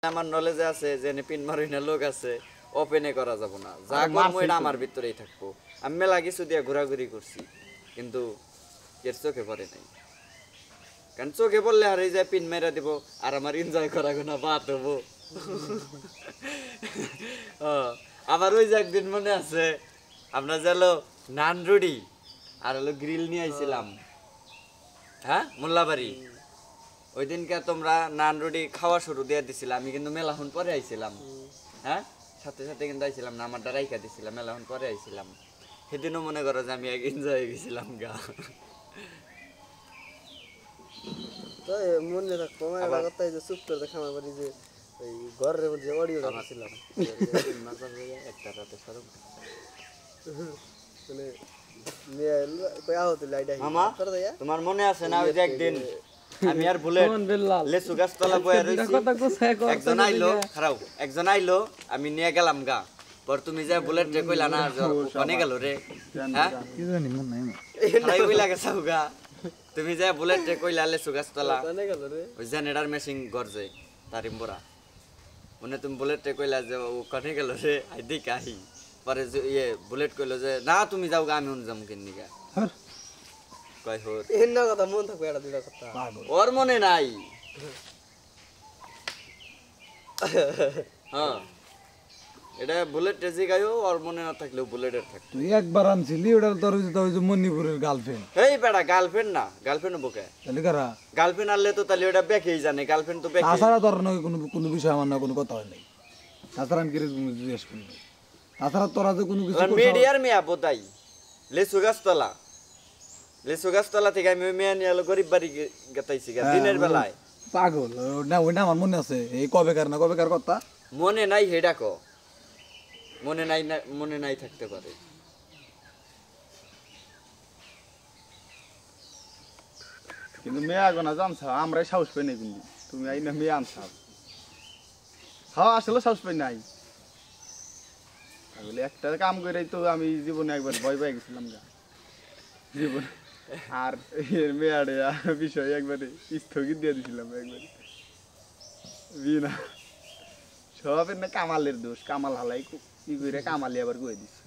আমার নলেজে আছে যে পিন মারুইনা লোক আছে ওপেনে করা যাব না, যা করবো এটা আমার ভিতরেই থাকবো। আমি মেলা কিছু দিয়ে ঘোরাঘুরি করছি কিন্তু এর চোখে পড়ে নাই, কারণ চোখে পড়লে আর এই যে পিন মেরা দিব আর আমার এনজয় করা গোনা বাদ হবো। আবার ওই যে একদিন মনে আছে আমরা যেলো নান রুডি আর হলো গ্রিল নিয়ে আইছিলাম, হ্যাঁ মোল্লাবাড়ি। ওই দিনকে তোমরা নান রুটি খাওয়া শুরু দিয়ে দিছিলাম, আমি কিন্তু মেলাহন পরে আইছিলাম। হ্যাঁ সাথে সাথে কিন্তু আইছিলাম না, আমারটা রাইখা দিছিলাম, মেলাহন পরে আইছিলাম। সেদিনও মনে করো যে আমি এক এনজয় গেছিলাম গা। তাই মনে রাখবো আমার কথা যে চুপ করে দেখা আমার বাড়ি যে ওই ঘরের মধ্যে অডিও রাখছিলাম একটা রাতে সরব মানে মেয়ে কই আহত লাইডা মামা তোমার মনে আছে না ওই যে একদিন আমি আর বুলেট লেসু গাছ তলা বয়ে রইছি, একজন আইলো খারাপ, একজন আইলো আমি নিয়ে গেলাম গা, পর তুমি যে বুলেট রে কইলা না ওখানে গেল রে, হ্যাঁ কি জানি মন নাই খারাপ কইলা গেছাও গা, তুমি যে বুলেট রে কইলা লেসু গাছ তলা ওখানে গেল রে ওই জেনারেটর মেশিন গরজে তারিমবরা, মনে তুমি বুলেট রে কইলা যে ওখানে গেল রে আই দেখ আহি, পরে ইয়ে বুলেট কইলো যে না তুমি যাও গা আমি উন যাম কিন্নি গা, কই হোর এন্ন কথা মন থাকবে এটা দুটা কথা ওর মনে নাই। হ্যাঁ এটা বুলেট টেজি গাইও ওর মনে না থাকলেও বুলেটের থাকতো। তুই একবার আনছিলি ওটা তোর ওই যে মণিপুরের গার্লফ্রেন্ড। এই বেটা গার্লফ্রেন্ড না, গার্লফ্রেন্ড বকে তাহলে কারা গার্লফ্রেন্ড আনলে তো তাহলে ওটা বেকেই জানে, গার্লফ্রেন্ড তো বেকে। তাছাড়া তোর নয় কোনো বিষয় আমার না কোনো কথা হয় নাই, তাছাড়া আমি জিজ্ঞেস করি তাছাড়া তোরা যে কোনো কিছু মিডিয়ার মেয়া বোধাই লেসু গাছতলা, লেসু গাছতলা থেকে আমি ওই মেয়া নিয়ে এলো গরিব বাড়ি গেতাইছি দিনের বেলায়। পাগল না ওইটা আমার মনে আছে, এই কবেকার না কবেকার কথা মনে নাই হেডা কো, মনে নাই মনে নাই থাকতে পারে। কিন্তু মেয়ে আগে না জানছ আমরাই সাহস পাই নাই, কিন্তু তুমি আই না মেয়ে আনছ। হ্যাঁ আসলে সাহস পাই নাই, বলে একটা কাম করে তো আমি জীবনে একবার ভয় পেয়ে গেছিলাম গা জীবনে, আর মেয়ারে বিষয় একবারে স্থগিত দিয়ে দিছিলাম একবারে বিনা সব না কামালের দোষ, কামাল হালাই কি করে কামালি আবার কয়ে দিচ্ছে।